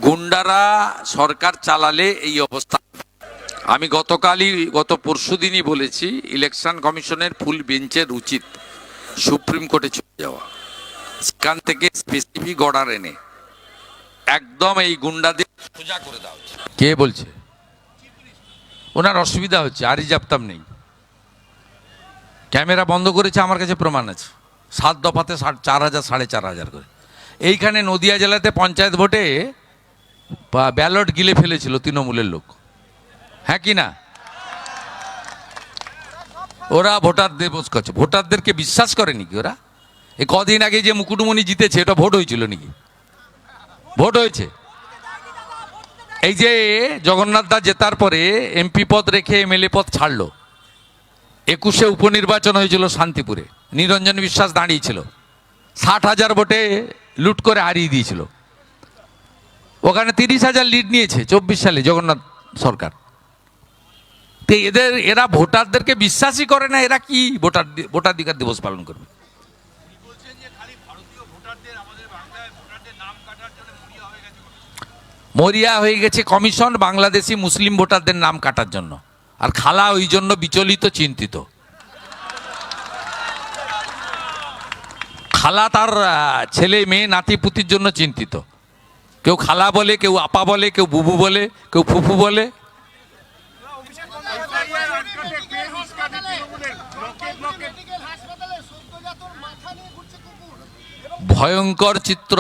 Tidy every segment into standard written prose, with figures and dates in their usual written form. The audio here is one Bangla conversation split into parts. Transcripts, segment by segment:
গুন্ডারা সরকার চালালে এই অবস্থা। আমি গত পরশুদিনই বলেছি, ইলেকশন কমিশনের ফুল বেঞ্চের উচিত সুপ্রিম কোর্টে চলে যাওয়া, সেখান থেকে স্পেসিফিক অর্ডার এনে একদম এই গুন্ডাদের সোজা করে দেওয়া উচিত। কে বলছে? ওনার অসুবিধা হচ্ছে, আরই জাপতাম নেই, ক্যামেরা বন্ধ করেছে, আমার কাছে প্রমাণ আছে। 7 দফাতে 4,000 4,500 করে। এইখানে নদিয়া জেলাতে পঞ্চায়েত ভোটে ব্যালট গিলে ফেলেছিল তৃণমূলের লোক, হ্যাঁ কি না? ওরা ভোটারদের বোঝ করছে, ভোটারদেরকে বিশ্বাস করে নাকি ওরা? এই কদিন আগে যে মুকুটমণি জিতেছে, এটা ভোট হয়েছিল নাকি? ভোট হয়েছে? এই যে জগন্নাথ দাস জেতার পরে এমপি পদ রেখে এমএলএ পদ ছাড়লো। 21-এ উপনির্বাচন হয়েছিল শান্তিপুরে, নিরঞ্জন বিশ্বাস দাঁড়িয়েছিল, 60,000 ভোটে লুট করে হারিয়ে দিয়েছিল। ওখানে 30,000 লিড নিয়েছে 24 সালে জগন্নাথ সরকার। তো এরা ভোটারদেরকে বিশ্বাসই করে না, এরা কি ভোটাধিকার দিবস পালন করবে? মরিয়া হয়ে গেছে কমিশন বাংলাদেশি মুসলিম ভোটারদের নাম কাটার জন্য, আর খালা ওই জন্য বিচলিত, চিন্তিত। খালা তার ছেলে মেয়ে নাতি পুতির জন্য চিন্তিত। কেউ খালা বলে, কেউ আপা বলে, কেউ বুবু বলে, কেউ ফুফু বলে। ভয়ঙ্কর চিত্র,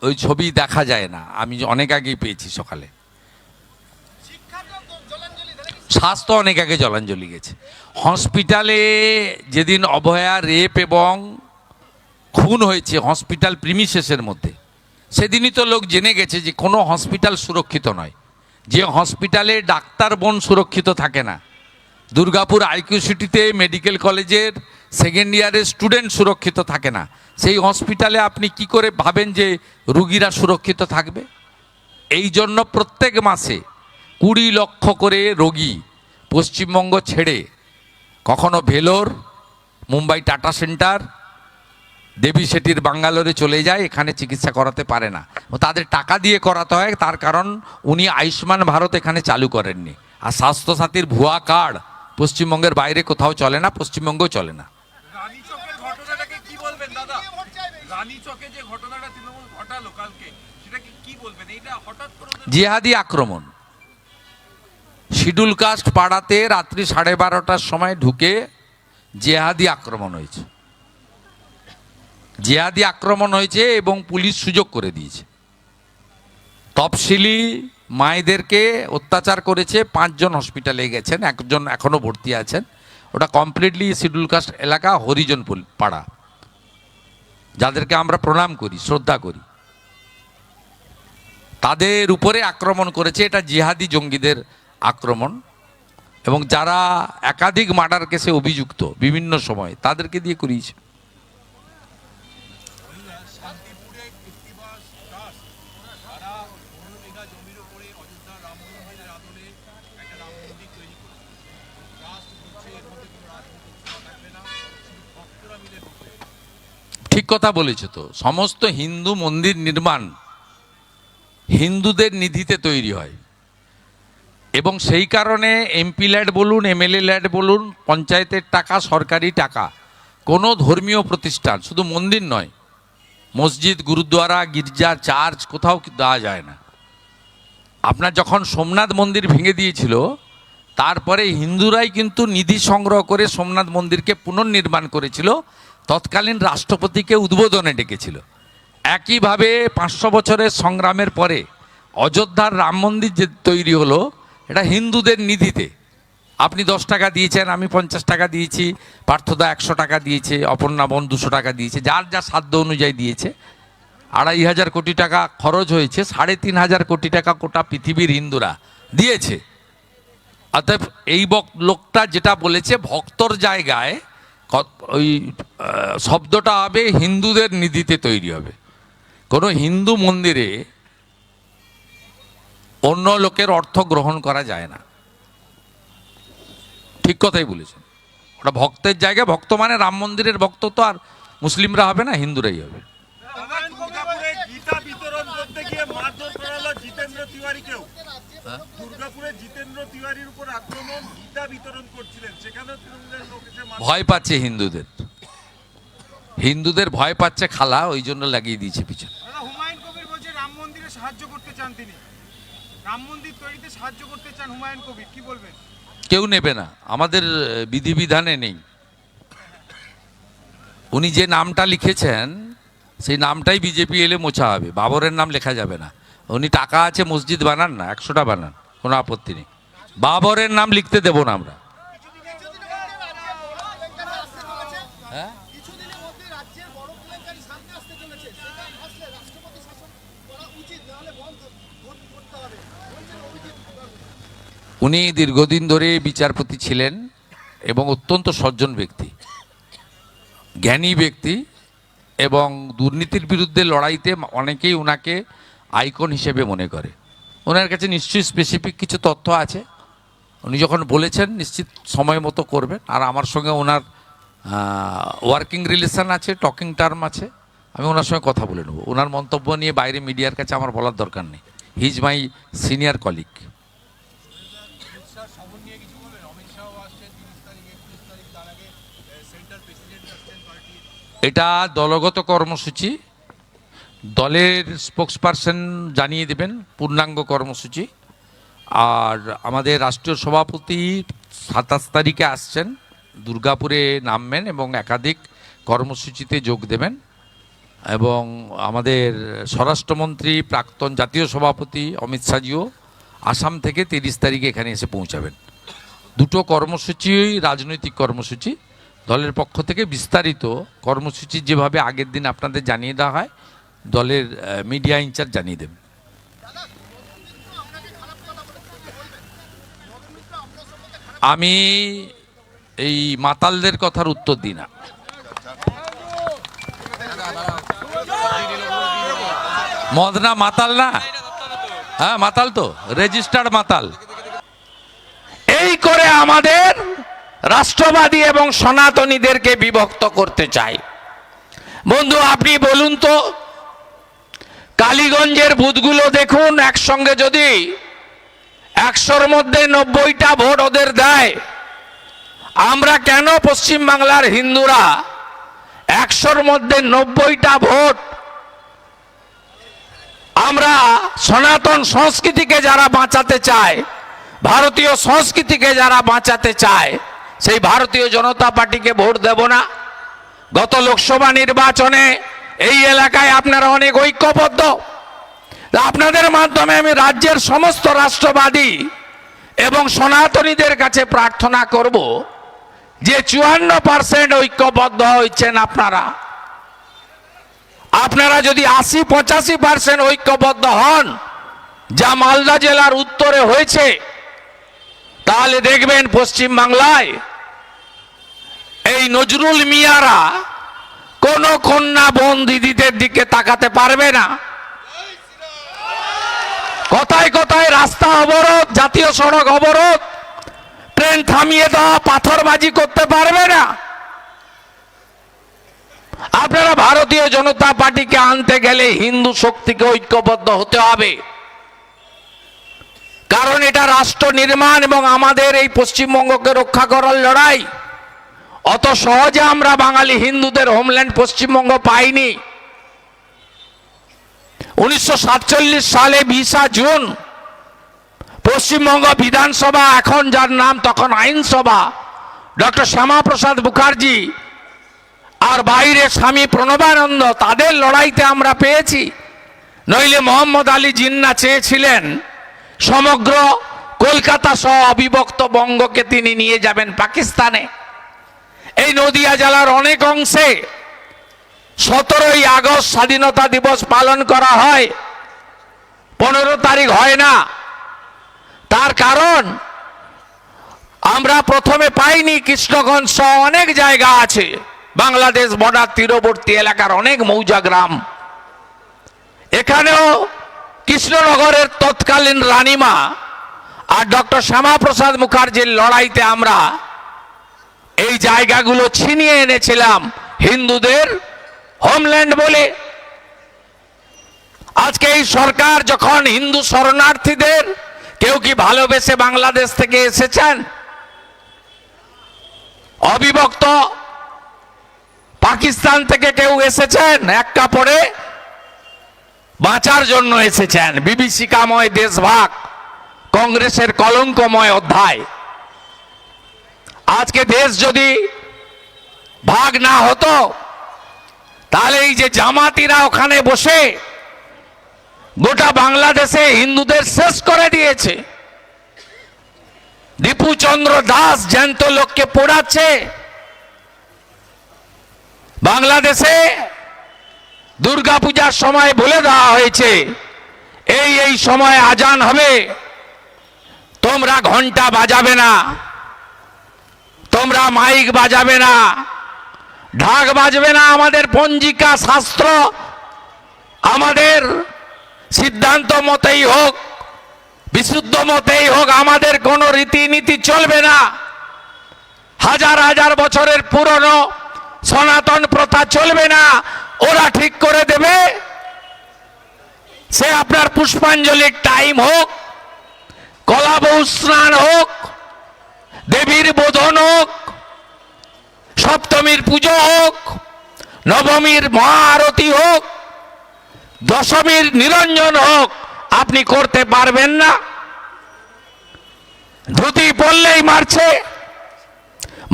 ওই ছবি দেখা যায় না, আমি অনেক আগেই পেয়েছি সকালে। স্বাস্থ্য অনেক আগে জলাঞ্জলি গেছে। হসপিটালে যেদিন অভয়া রেপ এবং খুন হয়েছে হসপিটাল প্রিমিসেসের মধ্যে, সেদিনই তো লোক জেনে গেছে যে কোনো হসপিটাল সুরক্ষিত নয়। যে হসপিটালে ডাক্তার বোন সুরক্ষিত থাকে না, দুর্গাপুর আইকিউ সিটিতে মেডিকেল কলেজের সেকেন্ড ইয়ারের স্টুডেন্ট সুরক্ষিত থাকে না, সেই হসপিটালে আপনি কি করে ভাবেন যে রুগীরা সুরক্ষিত থাকবে? এই জন্য প্রত্যেক মাসে 20 লক্ষ করে রোগী পশ্চিমবঙ্গ ছেড়ে কখনো ভেলোর, মুম্বাই টাটা সেন্টার, দেবী শেঠির বাঙ্গালোরে চলে যায়, এখানে চিকিৎসা করাতে পারে না, তাদের টাকা দিয়ে করাতে হয়। তার কারণ উনি আয়ুষ্মান ভারত এখানে চালু করেননি, আর স্বাস্থ্যসাথীর ভুয়া কার্ড পশ্চিমবঙ্গের বাইরে কোথাও চলে না, পশ্চিমবঙ্গেও চলে না। জিহাদি আক্রমণ, শিডিউল কাস্ট পাড়াতে রাত্রি 12:30টার সময় ঢুকে জিহাদি আক্রমণ হয়েছে। জিহাদি আক্রমণ হয়েছে এবং পুলিশ সুযোগ করে দিয়েছে। তফসিলি মায়েদেরকে অত্যাচার করেছে, 5 জন হসপিটালে গেছেন, 1 জন এখনো ভর্তি আছেন। ওটা কমপ্লিটলি শিডিউল কাস্ট এলাকা, হরিজন পাড়া, যাদেরকে আমরা প্রণাম করি, শ্রদ্ধা করি, তাদের উপরে আক্রমণ করেছে। এটা জিহাদি জঙ্গিদের আক্রমণ, এবং যারা একাধিক মার্ডার কেসে অভিযুক্ত বিভিন্ন সময়, তাদেরকে দিয়ে করিয়েছে। ঠিক কথা বলেছে তো, সমস্ত হিন্দু মন্দির নির্মাণ হিন্দুদের নিধিতে তৈরি হয়, এবং সেই কারণে এমপি ল্যাড বলুন, এমএলএ ল্যাড বলুন, পঞ্চায়েতের টাকা, সরকারি টাকা, কোনো ধর্মীয় প্রতিষ্ঠান, শুধু মন্দির নয়, মসজিদ, গুরুদ্বারা, গির্জা, চার্চ, কোথাও দেওয়া যায় না। আপনার যখন সোমনাথ মন্দির ভেঙে দিয়েছিল, তারপরে হিন্দুরাই কিন্তু নিধি সংগ্রহ করে সোমনাথ মন্দিরকে পুনর্নির্মাণ করেছিল, তৎকালীন রাষ্ট্রপতিকে উদ্বোধনে ডেকেছিল। একইভাবে 500 বছরের সংগ্রামের পরে অযোধ্যার রাম মন্দির যে তৈরি হলো, এটা হিন্দুদের নিধিতে। আপনি 10 টাকা দিয়েছেন, আমি 50 টাকা দিয়েছি, পার্থদা 100 টাকা দিয়েছে, অপর্ণা বোন 200 টাকা দিয়েছে, যার যা সাধ্য অনুযায়ী দিয়েছে। 2,500 কোটি টাকা খরচ হয়েছে, 3,500 কোটি টাকা গোটা পৃথিবীর হিন্দুরা দিয়েছে। অতএব এই লোকটা যেটা বলেছে, ভক্তর জায়গায় ওই শব্দটা হবে হিন্দুদের নিধিতে তৈরি হবে। কোনো হিন্দু মন্দিরে অন্য লোকের অর্থ গ্রহণ করা যায় না। ঠিক কথাই বলেছেন, ওটা ভক্তের জায়গা। ভক্ত মানে রাম মন্দিরের ভক্ত তো আর মুসলিমরা হবে না, হিন্দুরাই হবে। তিওয়ারিকেও দুর্গাপুরে জিতেন্দ্র তিওয়ারির উপর আক্রমণ, গীতা বিতরণ করছিলেন, সেখানেও তৃণমূলের লোক এসে ভয় পাচ্ছে হিন্দুদের ভয় পাচ্ছে খালা, ওই জন্য লাগিয়ে দিয়েছে পিছনে। হুমায়ুন কবির বলছে রাম মন্দিরে সাহায্য করতে চান, তিনি রাম মন্দির তৈরিতে সাহায্য করতে চান হুমায়ুন কবির, কি বলবেন? কেউ নেবে না, আমাদের বিধিবিধানে নেই। উনি যে নামটা লিখেছেন সেই নামটাই বিজেপি এলে মোছা হবে, বাবরের নাম লেখা যাবে না। উনি টাকা আছে মসজিদ বানান না, 100টা বানান, কোনো আপত্তি নেই, বাবরের নাম লিখতে দেবো না আমরা। হ্যাঁ, উনি দীর্ঘদিন ধরে বিচারপতি ছিলেন এবং অত্যন্ত সজ্জন ব্যক্তি, জ্ঞানী ব্যক্তি, এবং দুর্নীতির বিরুদ্ধে লড়াইতে অনেকেই ওনাকে আইকন হিসেবে মনে করে। ওনার কাছে নিশ্চয়ই স্পেসিফিক কিছু তথ্য আছে, উনি যখন বলেছেন নিশ্চিত সময় মতো করবেন। আর আমার সঙ্গে ওনার ওয়ার্কিং রিলেশন আছে, টকিং টার্ম আছে, আমি ওনার সঙ্গে কথা বলে নেব। ওনার মন্তব্য নিয়ে বাইরে মিডিয়ার কাছে আমার বলার দরকার নেই, he is my senior colleague. এটা দলগত কর্মসূচি, দলের স্পোক্সপারসন জানিয়ে দেবেন পূর্ণাঙ্গ কর্মসূচি। আর আমাদের রাষ্ট্রীয় সভাপতি 27 তারিখে আসছেন, দুর্গাপুরে নামবেন এবং একাধিক কর্মসূচিতে যোগ দেবেন। এবং আমাদের স্বরাষ্ট্রমন্ত্রী প্রাক্তন জাতীয় সভাপতি অমিত শাহজিও আসাম থেকে 30 তারিখে এখানে এসে পৌঁছাবেন। দুটো কর্মসূচি রাজনৈতিক কর্মসূচি, দলের পক্ষ থেকে বিস্তারিত কর্মসূচি যেভাবে আগের দিন আপনাদের জানিয়ে দেওয়া হয়, দলের মিডিয়া ইনচার্জ জানিয়ে দেবেন। আমি এই মাতালদের কথার উত্তর দিই না। মদনা মাতাল না? হ্যাঁ মাতাল তো, রেজিস্টার্ড মাতাল। এই করে আমাদের রাষ্ট্রবাদী এবং সনাতনীদেরকে বিভক্ত করতে চায়। বন্ধু আপনি বলুন তো, কালীগঞ্জের বুথগুলো দেখুন, একসঙ্গে যদি 100-র মধ্যে 90টা ভোট ওদের দেয়, আমরা কেন পশ্চিমবাংলার হিন্দুরা 100-র মধ্যে 90টা ভোট, আমরা সনাতন সংস্কৃতিকে যারা বাঁচাতে চায়, ভারতীয় সংস্কৃতিকে যারা বাঁচাতে চায়, সেই ভারতীয় জনতা পার্টিকে ভোট দেব না? গত লোকসভা নির্বাচনে এই এলাকায় আপনারা অনেক ঐক্যবদ্ধ। আপনাদের মাধ্যমে আমি রাজ্যের সমস্ত রাষ্ট্রবাদী এবং সনাতনীদের কাছে প্রার্থনা করব যে 54% ঐক্যবদ্ধ হয়েছেন আপনারা। আপনারা যদি 80-85% ঐক্যবদ্ধ হন, যা মালদা জেলার উত্তরে হয়েছে, তাহলে দেখবেন পশ্চিম বাংলায় এই নজরুল মিয়ারা কোন কন্যা বোন দিদিদের দিকে তাকাতে পারবে না। কথায় কথায় রাস্তা অবরোধ, জাতীয় সড়ক অবরোধ, ট্রেন থামিয়ে দেওয়া, পাথরবাজি করতে পারবে না। আপনারা ভারতীয় জনতা পার্টিকে আনতে গেলে হিন্দু শক্তিকে ঐক্যবদ্ধ হতে হবে, কারণ এটা রাষ্ট্র নির্মাণ এবং আমাদের এই পশ্চিমবঙ্গকে রক্ষা করার লড়াই। অত সহজে আমরা বাঙালি হিন্দুদের হোমল্যান্ড পশ্চিমবঙ্গ পাইনি। 1947 সালে 20 জুন পশ্চিমবঙ্গ বিধানসভা, এখন যার নাম তখন আইনসভা, ডক্টর শ্যামাপ্রসাদ মুখার্জি আর বাইরে স্বামী প্রণবানন্দ, তাদের লড়াইতে আমরা পেয়েছি। নইলে মোহাম্মদ আলী জিন্না চেয়েছিলেন সমগ্র কলকাতা সহ অবিভক্ত বঙ্গকে তিনি নিয়ে যাবেন পাকিস্তানে। এই নদিয়া জেলার অনেক অংশে 17ই আগস্ট স্বাধীনতা দিবস পালন করা হয়, 15 তারিখ হয় না। তার কারণ আমরা প্রথমে পাইনি কৃষ্ণগঞ্জ সহ অনেক জায়গা আছে, বাংলাদেশ বর্ডার তীরবর্তী এলাকার অনেক মৌজা গ্রাম, এখানেও কৃষ্ণনগরের তৎকালীন রানীমা আর ডক্টর শ্যামাপ্রসাদ মুখার্জির লড়াইতে আমরা এই জায়গাগুলো ছিনিয়ে এনেছিলাম হিন্দুদের হোমল্যান্ড বলে। আজকে এই সরকার যখন হিন্দু শরণার্থীদের, কেউ কি ভালোবেসে বাংলাদেশ থেকে এসেছেন? অবিভক্ত পাকিস্তান থেকে কেউ এসেছেন? এক কাপড়ে বাঁচার জন্য এসেছেন। বিভীষিকাময় দেশভাগ, কংগ্রেসের কলঙ্কময় অধ্যায়। আজকে দেশ যদি ভাগ না হতো, তাহলে এই যে জামাতিরা ওখানে বসে গোটা বাংলাদেশে হিন্দুদের শেষ করে দিয়েছে। দীপু চন্দ্র দাস জ্যান্ত লোককে পোড়াচ্ছে। বাংলাদেশে দুর্গাপূজার সময় বলে দেওয়া হয়েছে এই সময় আজান হবে, তোমরা ঘন্টা বাজাবে না, তোমরা মাইক বাজাবে না, ঢাক বাজবে না। আমাদের পঞ্জিকা শাস্ত্র, আমাদের সিদ্ধান্ত মতেই হোক, বিশুদ্ধ মতেই হোক, আমাদের কোনো রীতিনীতি চলবে না। হাজার হাজার বছরের পুরনো সনাতন প্রথা চলবে না। ওরা ঠিক করে দেবে। সে আপনার পুষ্পাঞ্জলির টাইম হোক, কলাবউ স্নান হোক, দেবীর বোধন হোক, সপ্তমীর পুজো হোক, নবমীর মহাআরতি হোক, দশমীর নিরঞ্জন হোক, আপনি করতে পারবেন না। ধুতি পরলেই মারছে,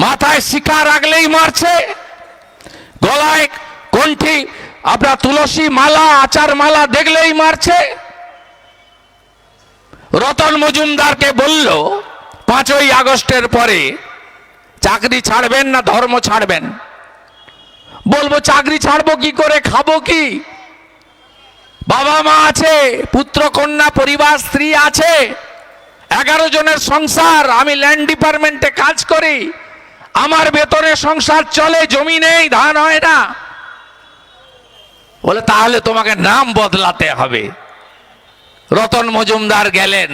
মাথায় শিখা রাখলেই মারছে, গলায় কণ্ঠি আপনার তুলসী মালা, আচার মালা দেখলেই মারছে। রতন মজুমদারকে বলল 5ই আগস্টের পরে চাকরি ছাড়বেন না ধর্ম ছাড়বেন? বলবো চাকরি ছাড়বো কি করে, খাবো কি? বাবা মা আছে, পুত্র কন্যা পরিবার, স্ত্রী আছে, 11 জনের সংসার। আমি ল্যান্ড ডিপার্টমেন্টে কাজ করি, আমার বেতনে সংসার চলে, জমি নেই, ধান হয় না। বলে তাহলে তোমাকে নাম বদলাতে হবে। রতন মজুমদার গেলেন,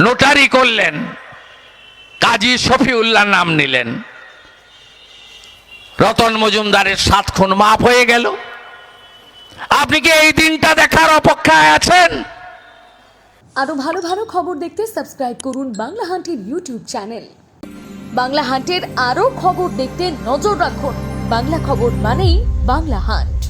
নোটারি করলেন, কাজী শফিউল্লাহ নাম নিলেন। রতন মজুমদারের 7 খুন মাফ হয়ে গেল। আপনি কি এই দিনটা দেখার অপেক্ষায় আছেন? আরো ভালো ভালো খবর দেখতে সাবস্ক্রাইব করুন বাংলা হান্টের ইউটিউব চ্যানেল। বাংলা হান্টের আরো খবর দেখতে নজর রাখুন। বাংলা খবর মানেই বাংলা হান্ট।